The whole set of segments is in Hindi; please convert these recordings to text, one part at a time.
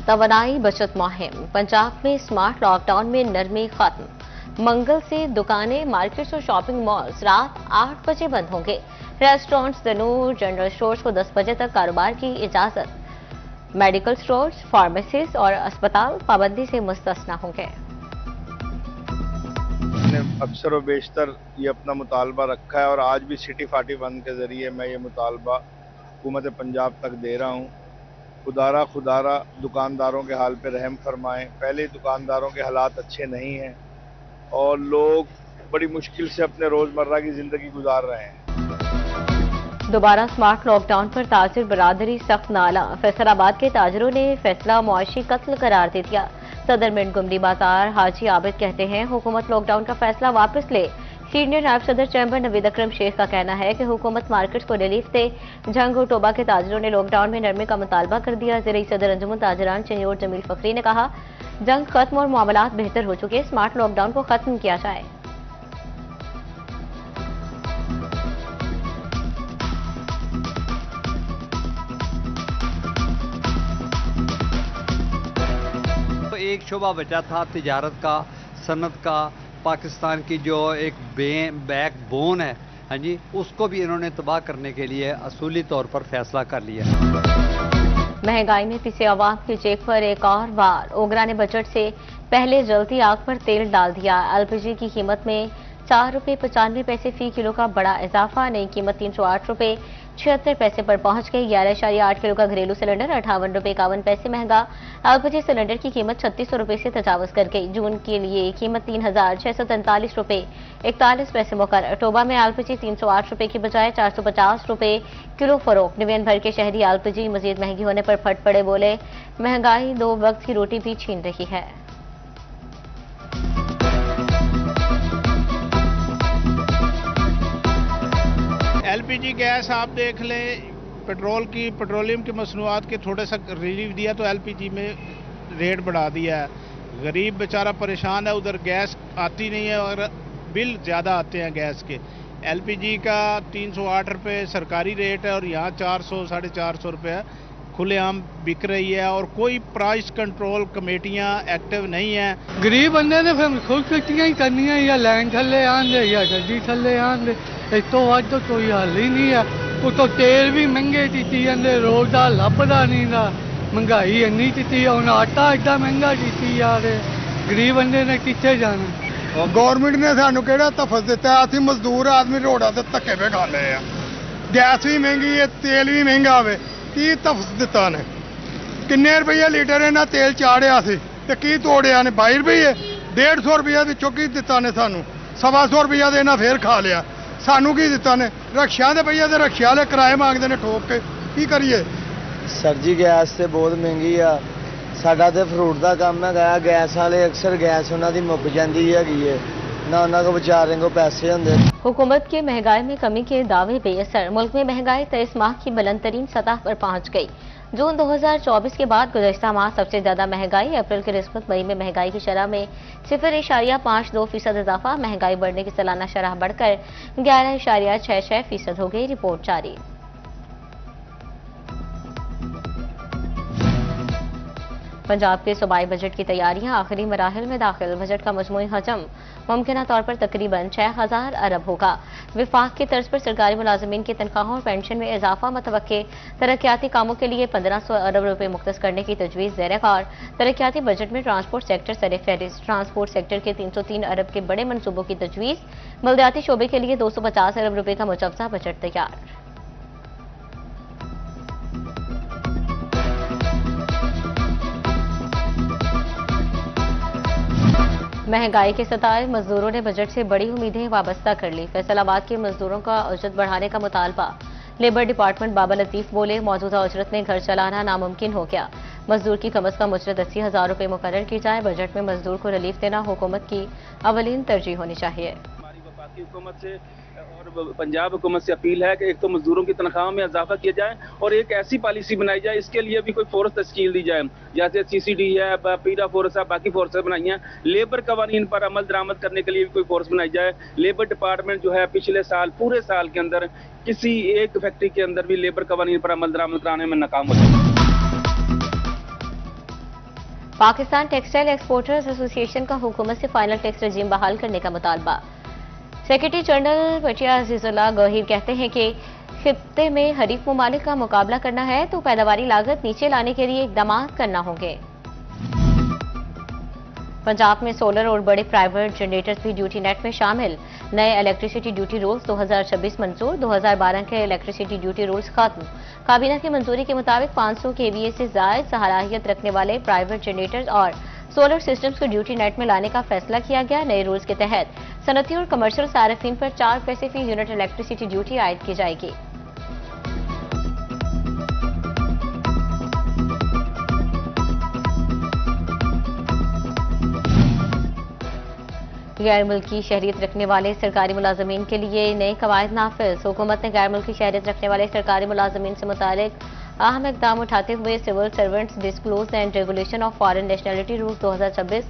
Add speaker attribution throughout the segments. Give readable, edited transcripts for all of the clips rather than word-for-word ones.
Speaker 1: तवानाई बचत मुहिम। पंजाब में स्मार्ट लॉकडाउन में नरमी खत्म। मंगल से दुकानें, मार्केट्स और शॉपिंग मॉल्स रात 8 बजे बंद होंगे। रेस्टोरेंट्स, जनरल स्टोर्स को 10 बजे तक कारोबार की इजाजत। मेडिकल स्टोर्स, फार्मेसीज और अस्पताल पाबंदी से मुस्तस्ना होंगे।
Speaker 2: अक्सर व बेशतर ये अपना मुतालबा रखा है और आज भी सिटी 41 के जरिए मैं ये मुतालबा हुकूमत पंजाब तक दे रहा हूँ। खुदारा दुकानदारों के हाल पे रहम फरमाएं। पहले दुकानदारों के हालात अच्छे नहीं हैं और लोग बड़ी मुश्किल से अपने रोजमर्रा की जिंदगी गुजार रहे हैं।
Speaker 1: दोबारा स्मार्ट लॉकडाउन पर ताजिर बरादरी सख्त नाला। फैसलाबाद के ताजिरों ने फैसला मुआशी कत्ल करार दे दिया। सदर मिंट गुमरी बाजार हाजी आबिद कहते हैं, हुकूमत लॉकडाउन का फैसला वापस ले। सीनियर नायब सदर चैम्बर नवीद अकरम शेख का कहना है कि हुकूमत मार्केट्स को रिलीफ दे। जंग और टोबा के ताजिरों ने लॉकडाउन में नरमी का मुतालबा कर दिया। ज़िले सदर अंजुमन ताजरान चंयोर जमील फखरी ने कहा, जंग खत्म और मामलात बेहतर हो चुके, स्मार्ट लॉकडाउन को खत्म किया जाए।
Speaker 3: एक शोबा बचा था तिजारत का, सनत का, पाकिस्तान की जो एक बैक बोन है, हाँ जी, उसको भी इन्होंने तबाह करने के लिए असूली तौर पर फैसला कर लिया।
Speaker 1: महंगाई में पिसे अवाम की जेब पर एक और बार। ओगरा ने बजट से पहले जलती आग पर तेल डाल दिया। एलपीजी की कीमत में 4 रुपये 95 पैसे फी किलो का बड़ा इजाफा। नई कीमत 308 रुपये 76 पैसे पर पहुंच गई। 11.8 किलो का घरेलू सिलेंडर 58 रुपये 51 पैसे महंगा। एलपीजी सिलेंडर की कीमत 3600 रुपये से तजावज कर गई। जून के लिए कीमत 3643 रुपये 41 पैसे मुकर्रर। टोबा में एलपीजी 308 रुपये की बजाय 450 रुपये किलो फरोख्त। डिवीजन भर के शहरी एलपीजी मजीद महंगी होने पर फट पड़े, बोले महंगाई 2 वक्त की रोटी भी छीन रही है।
Speaker 4: एलपीजी गैस आप देख लें, पेट्रोलियम की मसनूआत के थोड़ा सा रिलीफ दिया तो एलपीजी में रेट बढ़ा दिया है। गरीब बेचारा परेशान है, उधर गैस आती नहीं है और बिल ज़्यादा आते हैं गैस के। एलपीजी का 308 रुपये सरकारी रेट है और यहाँ 400 साढ़े 400 रुपये खुलेआम बिक रही है और कोई प्राइस कंट्रोल कमेटियाँ एक्टिव नहीं हैं।
Speaker 5: गरीब बंदे ने फिर खुद कट्टियाँ ही करनी है, या लैंड थले आन दे या गड्डी थले आन दे। इस तो वध तो कोई हल ही नहीं है। उतो तेल भी महंगे कीती जांदे, रोज दा लभदा नहीं दा। महंगाई इन्नी कीती है, हुण आटा एडा महंगा कीती जा रहे, गरीब बंदे ने कित्थे जाना।
Speaker 6: गौरमेंट ने सानू केड़ा तफस दिता है, असीं मजदूर आदमी रोड़ा ते धक्के पे खा लए आ। गैस भी महंगी है, तेल भी महंगा होवे, की तफस दिता ने? किन्ने रुपये लीटर इन्हां तेल चाड़िया सी ते की तोड़िया ने? 22 रुपये। 150 रुपये विचों की दिता ने सानू? 125 रुपया ते इन्हां फेर खा लिया। सानू की दिता ने? रक्षा दे भैया ते रक्षा वाले किराए मांगते ने ठोक के, की करिए?
Speaker 7: सर जी गैस ते बहुत महंगी आ। साडा ते फ्रूट का काम है, गैस वाले अक्सर गैस उन्हां दी मुक जांदी हैगी है, ना उन्हां को बेचारे को पैसे होंदे।
Speaker 1: हुकूमत के महंगाई में कमी के दावे बेअसर। मुल्क में महंगाई 23 माह की बुलंद तरीन सतह पर पहुंच गई। जून 2024 के बाद गुज़श्ता माह सबसे ज्यादा महंगाई। अप्रैल की निस्बत मई में महंगाई की शरह में 0.52% इजाफा। महंगाई बढ़ने की सालाना शरह बढ़कर 11.66% हो गई। रिपोर्ट जारी। पंजाब के सूबाई बजट की तैयारियां आखिरी मराहिल में दाखिल। बजट का मजमूई हजम मुमकिन तौर पर तकरीबन 6000 अरब होगा। विफाक की तर्ज पर सरकारी मुलाजमीन की तनख्वाहों और पेंशन में इजाफा मतवक्के। तरक्याती कामों के लिए 1500 अरब रुपए मुख्तस करने की तजवीज़ ज़ेर गौर। तरक्याती बजट में ट्रांसपोर्ट सेक्टर सर-ए-फहरिस्त। ट्रांसपोर्ट सेक्टर के 303 अरब के बड़े मनसूबों की तजवीज़। बल्दियाती शोबे के लिए 250 अरब रुपए का मुजव्वज़ा बजट तैयार। महंगाई के सताए मजदूरों ने बजट से बड़ी उम्मीदें वाबस्ता कर ली। फैसलाबाद के मजदूरों का उजरत बढ़ाने का मुतालबा। लेबर डिपार्टमेंट बाबा लतीफ बोले, मौजूदा उजरत में घर चलाना नामुमकिन हो गया। मजदूर की कम अज कम उजरत 80,000 रुपये मुकर्रर की जाए। बजट में मजदूर को रिलीफ देना हुकूमत की अवलीन तरजीह होनी चाहिए।
Speaker 8: हमारी वफाकी हुकूमत से और पंजाब हुकूमत से अपील है कि एक तो मजदूरों की तनख्वाह में इजाफा किया जाए और एक ऐसी पॉलिसी बनाई जाए, इसके लिए भी कोई फोर्स तश्कील दी जाए, जैसे CCD है, पीरा फोर्स है, बाकी फोर्सेस बनाई हैं। लेबर कवानीन पर अमल दरामद करने के लिए भी कोई फोर्स बनाई जाए। लेबर डिपार्टमेंट जो है पिछले साल पूरे साल के अंदर किसी एक फैक्ट्री के अंदर भी लेबर कवानीन पर अमल दरामद कराने में नाकाम हो जाए।
Speaker 1: पाकिस्तान टेक्सटाइल एक्सपोर्टर्स एसोसिएशन का हुकूमत से फाइनल टैक्स रजीम बहाल करने का मुतालबा। सेक्रेटरी जनरल पटिया अजीजुल्लाह गहीर कहते हैं कि खित्ते में हरीफ ममालिक का मुकाबला करना है तो पैदावारी लागत नीचे लाने के लिए इकदाम करना होंगे। पंजाब में सोलर और बड़े प्राइवेट जनरेटर्स भी ड्यूटी नेट में शामिल। नए इलेक्ट्रिसिटी ड्यूटी रूल्स 2026 मंजूर। 2012 के इलेक्ट्रिसिटी ड्यूटी रूल्स खत्म। काबीना की मंजूरी के मुताबिक 500 केवीए से जायद सलाहियत रखने वाले प्राइवेट जनरेटर्स और सोलर सिस्टम्स को ड्यूटी नेट में लाने का फैसला किया गया। नए रूल्स के तहत सनती और कमर्शियल सार्फिन पर 4 पैसे फी यूनिट इलेक्ट्रिसिटी ड्यूटी आयद की जाएगी। गैर मुल्की शहरियत रखने वाले सरकारी मुलाजमीन के लिए नए कवायद नाफिज। हुकूमत ने गैर मुल्की शहरियत रखने वाले सरकारी मुलाजमीन से मुतालिक अहम इकदाम उठाते हुए civil servants disclose and regulation of foreign nationality rule 2026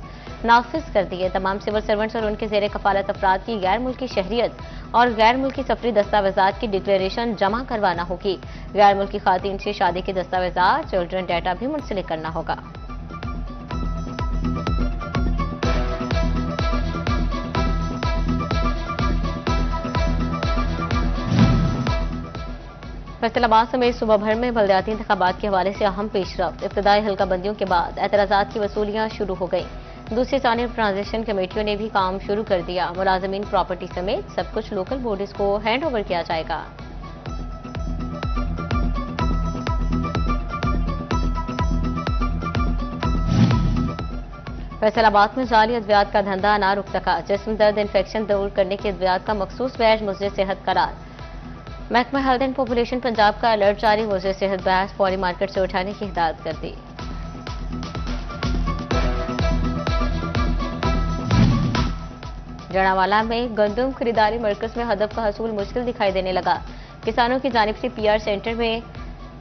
Speaker 1: नाफिज कर दिए। तमाम सिविल सर्वेंट्स और उनके जेर कफालत अफराद की गैर मुल्की शहरियत और गैर मुल्की सफरी दस्तावेजात की डिक्लेरेशन जमा करवाना होगी। गैर मुल्की खातून से शादी के दस्तावेजात, चिल्ड्रन डाटा भी मुंसलिक करना होगा। फैसलाबाद समेत सुबह भर में बलदियाती इंतखाबात के हवाले से अहम पेशरफ्त। इब्तदाई हल्का बंदियों के बाद एतराजात की वसूलियां शुरू हो गई। दूसरी जानिब ट्रांजिशन कमेटियों ने भी काम शुरू कर दिया। मुलाजमीन प्रॉपर्टी समेत सब कुछ लोकल बॉडीज को हैंड ओवर किया जाएगा। फैसलाबाद में जाली अद्वियात का धंधा ना रुक सका। जिस्म दर्द इन्फेक्शन दूर करने के अद्वियात का मखसूस बैच मुझे सेहत करार। महकमा हेल्थ एंड पॉपुलेशन पंजाब का अलर्ट जारी। मुझे सेहत बैच फौरी मार्केट से उठाने की हिदायत कर दी। जड़ावाला में गंदम खरीदारी मरकज में हदफ का हसूल मुश्किल दिखाई देने लगा। किसानों की जानिब से पीआर सेंटर में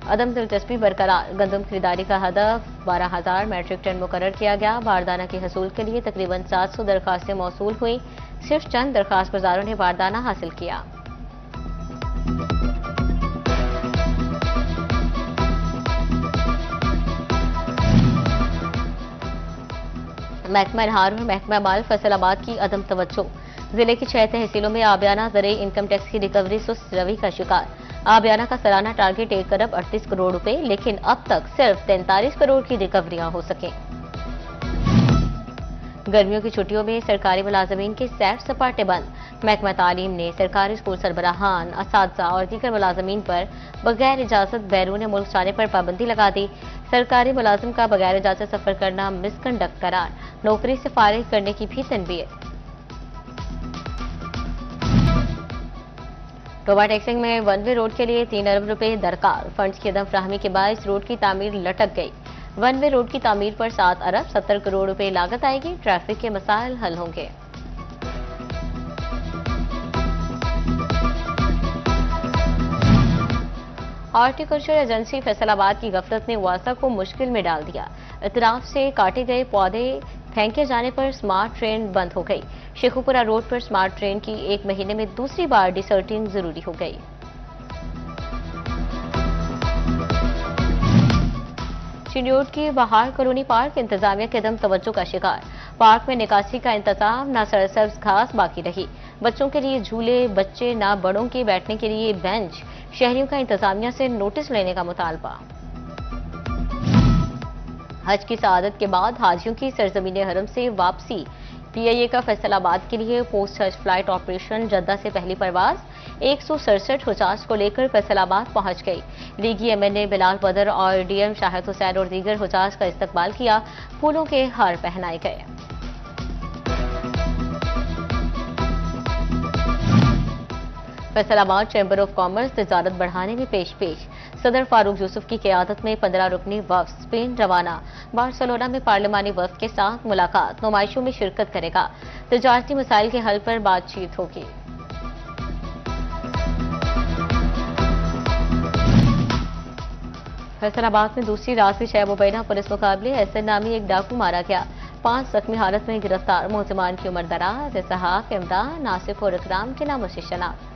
Speaker 1: अदम दिलचस्पी बरकरार। गंदम खरीदारी का हदफ 12,000 मैट्रिक टन मुकर्रर किया गया। बारदाना के हसूल के लिए तकरीबन 700 दरखास्तें मौसूल हुई। सिर्फ चंद दरखास्त गुजारों ने बारदाना हासिल किया। महकमा नहार और महकमा माल फैसलाबाद की अदम तवज्जो। जिले की 6 तहसीलों में आबियाना ज़रे इनकम टैक्स की रिकवरी सुस्त रवि का शिकार। आबियाना का सालाना टारगेट 1 अरब 38 करोड़ रुपए, लेकिन अब तक सिर्फ 43 करोड़ की रिकवरियां हो सकें। गर्मियों की छुट्टियों में सरकारी मुलाजमीन के सैर सपाटे बंद। महकमा तालीम ने सरकारी स्कूल सरबराहान, असातिज़ा और दीगर मुलाजमीन पर बगैर इजाजत बैरून मुल्क जाने पर पाबंदी लगा दी। सरकारी मुलाजिम का बगैर इजाजत सफर करना मिसकंडक्ट करार। नौकरी से फारिग करने की भी तनबीह। टोबा टैक्सिंग में 1 वे रोड के लिए 3 अरब रुपए दरकार। फंड्स की अदम फ्राहमी के बायस रोड की तामीर लटक गई। 1 वे रोड की तामीर पर 7 अरब 70 करोड़ रुपए लागत आएगी। ट्रैफिक के मसाइल हल होंगे। हॉर्टिकल्चर एजेंसी फैसलाबाद की गफलत ने वासा को मुश्किल में डाल दिया। इतराफ से काटे गए पौधे फेंके जाने पर स्मार्ट ट्रेन बंद हो गई। शेखुपुरा रोड पर स्मार्ट ट्रेन की 1 महीने में दूसरी बार डिसर्टिंग जरूरी हो गई। चिन्योट की बहार कॉलोनी पार्क इंतजामिया के दम तवज्जो का शिकार। पार्क में निकासी का इंतजाम, न सरसब्ज घास बाकी रही। बच्चों के लिए झूले, बच्चे न बड़ों के बैठने के लिए बेंच। शहरियों का इंतजामिया से नोटिस लेने का मुतालबा। हज की सआदत के बाद हाजियों की सरजमीन हरम से वापसी। पीआईए का फैसलाबाद के लिए पोस्ट हज फ्लाइट ऑपरेशन। जद्दा से पहली परवाज 167 हुजाज को लेकर फैसलाबाद पहुंच गई। लीगी एमएनए बिलाल बदर और डीएम शाहिद हुसैन और दीगर हुजाज का इस्तकबाल किया। फूलों के हार पहनाए गए। फैसलाबाद चैम्बर ऑफ कॉमर्स तिजारत बढ़ाने में पेश सदर फारूक यूसुफ की क़यादत में 15 रुकनी वफ्द स्पेन रवाना। बार्सिलोना में पार्लिमानी वफ्द के साथ मुलाकात, नुमाइशों में शिरकत करेगा। तिजारती मसाइल के हल पर बातचीत होगी। फैसलाबाद में दूसरी रात भी शैब मुबैना पुलिस मुकाबले। एसएन नामी एक डाकू मारा गया। 5 जख्मी हालत में गिरफ्तार। मुलजिमान की उम्र दराज। इसहाक, इमरान, नासिफ और इकराम के नामों से शनाख्त।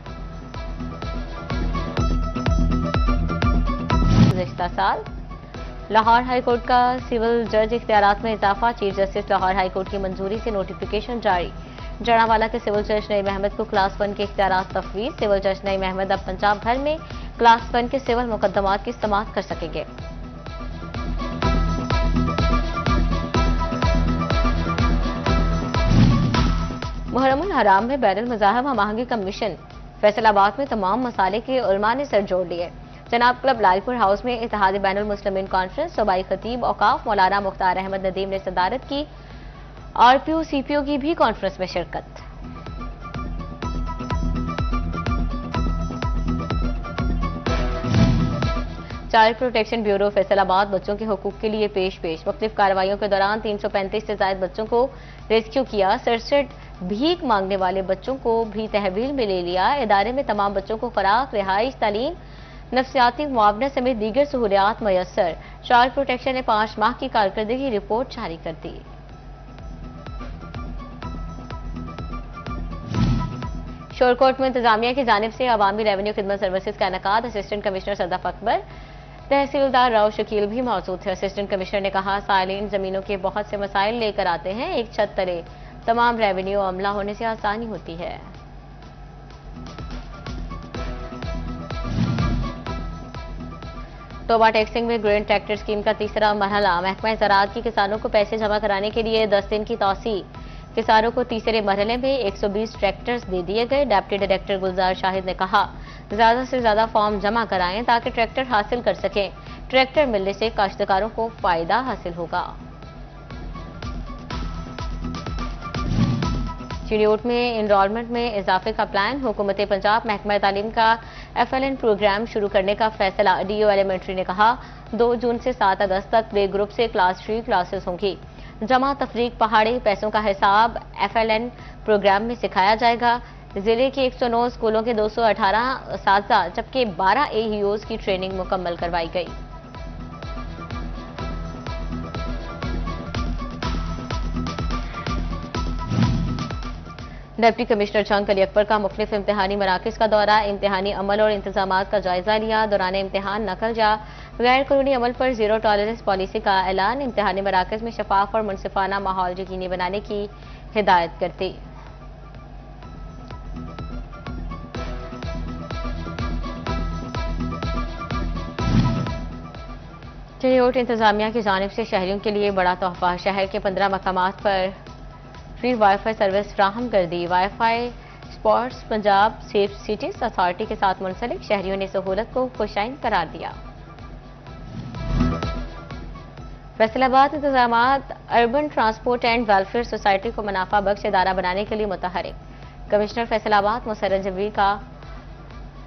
Speaker 1: गुज़िश्ता साल लाहौर हाईकोर्ट का सिविल जज इख्तियारात में इजाफा, चीफ जस्टिस लाहौर हाईकोर्ट की मंजूरी से नोटिफिकेशन जारी। जड़ावाला के सिविल जज नईम अहमद को क्लास 1 के इख्तियारात तफवीज। सिविल जज नईम अहमद अब पंजाब भर में क्लास 1 के सिविल मुकदमात की समाअत कर सकेंगे। मुहर्रमुल हराम में बैनुल मज़ाहिब महंगी का मिशन। फैसलाबाद में तमाम मसाले के उलमा ने सर जोड़ लिए। जनाब क्लब लालपुर हाउस में इत्तेहाद बैनुल मुस्लिमीन कॉन्फ्रेंस, सूबाई खतीब औकाफ मौलाना मुख्तार अहमद नदीम ने सदारत की। आरपीओ सीपीओ की भी कॉन्फ्रेंस में शिरकत। चाइल्ड प्रोटेक्शन ब्यूरो फैसलाबाद बच्चों के हुकूक के लिए पेश मुख्तलिफ कार्रवाइयों के दौरान 335 से ज्यादा बच्चों को रेस्क्यू किया। 67 भीख मांगने वाले बच्चों को भी तहवील में ले लिया। इदारे में तमाम बच्चों को खुराक, रिहाइश, तालीम, नफ्सियाती मुआवना समेत दीगर सहूलियात मयसर। चाइल्ड प्रोटेक्शन ने 5 माह की कारकर्दगी रिपोर्ट जारी कर दी। शोरकोट में इंतजामिया की जानिब से अवामी रेवेन्यू खिदमत सर्विसेज का इनेकाद। असिस्टेंट कमिश्नर सदफ अकबर, तहसीलदार राव शकील भी मौजूद थे। असिस्टेंट कमिश्नर ने कहा, साइलिन जमीनों के बहुत से मसाइल लेकर आते हैं, एक छत तले तमाम रेवेन्यू अमला होने से आसानी होती है। तोबा टैक्सिंग में ग्रेन ट्रैक्टर स्कीम का तीसरा मरहला। महकमा ज़राअत की किसानों को पैसे जमा कराने के लिए 10 दिन की तौसी। किसानों को तीसरे मरहले में 120 ट्रैक्टर्स दे दिए गए। डिप्टी डायरेक्टर गुलजार शाहिद ने कहा, ज्यादा से ज्यादा फॉर्म जमा कराएं ताकि ट्रैक्टर हासिल कर सकें। ट्रैक्टर मिलने से काश्तकारों को फायदा हासिल होगा। चिड़ियोट में एनरोलमेंट में इजाफे का प्लान। हुकूमत पंजाब महकमा तालीम का FLN प्रोग्राम शुरू करने का फैसला। DO एलिमेंट्री ने कहा, 2 जून से 7 अगस्त तक प्ले ग्रुप से क्लास 3 क्लासेस होंगी। जमा तफरीक पहाड़ी पैसों का हिसाब FLN प्रोग्राम में सिखाया जाएगा। जिले के 109 स्कूलों के 218 असातिज़ा जबकि 12 AEOs की ट्रेनिंग मुकम्मल करवाई गई। डिप्टी कमिश्नर जंग अली अकबर का मुख्तलिफ इम्तिहानी मराकज़ का दौरा। इम्तिहानी अमल और इंतजामात का जायजा लिया। दौरान इम्तिहान नकल या गैर कानूनी अमल पर जीरो टॉलरेंस पॉलिसी का ऐलान। इम्तिहानी मराकज़ में शफाफ और मुनसिफाना माहौल यकीनी बनाने की हिदायत करती। चिड़ियोट इंतजामिया की जानिब से शहरियों के लिए बड़ा तोहफा। शहर के 15 मकामात पर फ्री वाईफाई सर्विस फ्राहम कर दी। Wifi spots Punjab safe cities authority के साथ मुंसलिक। शहरियों ने सहूलत को खुशाइन करार दिया। फैसलाबाद इंतजामात urban transport and welfare society को मुनाफा बख्श इदारा बनाने के लिए मुतहरिक। कमिश्नर फैसलाबाद मुसर्रत जबीर का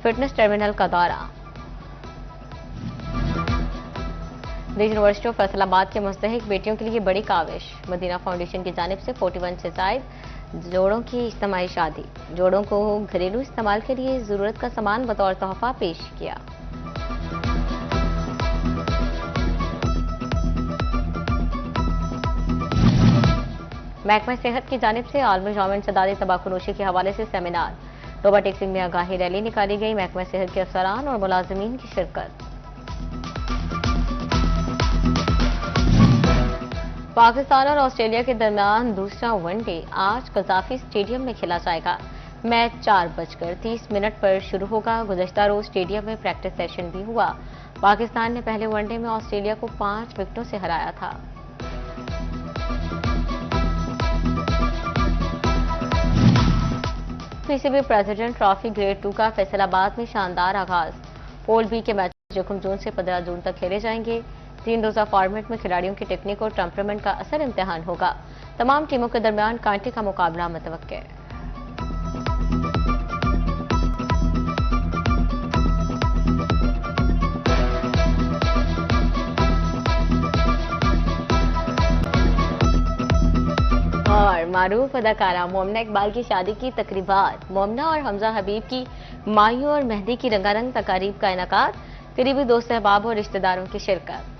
Speaker 1: फिटनेस टर्मिनल का दौरा। यूनिवर्सिटी ऑफ फैसलाबाद के मुस्तहिक बेटियों के लिए बड़ी काविश। मदीना फाउंडेशन की जानिब से 41 से जायद जोड़ों की इज्तिमाई शादी। जोड़ों को घरेलू इस्तेमाल के लिए जरूरत का सामान बतौर तोहफा पेश किया। महकमा सेहत की जानिब से आलमी जौमें सदादी तंबाकूनोशी के हवाले से सेमिनार। तोबा टैक्सिंग में आगाही रैली निकाली गई। महकमा सेहत के अफसरान और मुलाजिमीन की शिरकत। पाकिस्तान और ऑस्ट्रेलिया के दरमियान दूसरा वनडे आज कज़ाफी स्टेडियम में खेला जाएगा। मैच 4:30 पर शुरू होगा। गुज़श्ता रोज स्टेडियम में प्रैक्टिस सेशन भी हुआ। पाकिस्तान ने पहले वनडे में ऑस्ट्रेलिया को 5 विकेटों से हराया था। PCB प्रेसिडेंट ट्रॉफी ग्रेड 2 का फैसलाबाद में शानदार आगाज। पोल बी के मैच 1 जून से 15 जून तक खेले जाएंगे। 3 रोजा फॉर्मेट में खिलाड़ियों की टेक्निक और टेम्परामेंट का असल इम्तिहान होगा। तमाम टीमों के दरमियान कांटे का मुकाबला मुतवक्के है। और मारूफ अदाकारा मोमना इकबाल की शादी की तकरीबात। मोमना और हमजा हबीब की मायूं और मेहंदी की रंगारंग तकारीब का इनेकाद। करीबी दोस्त अहबाब और रिश्तेदारों की शिरकत।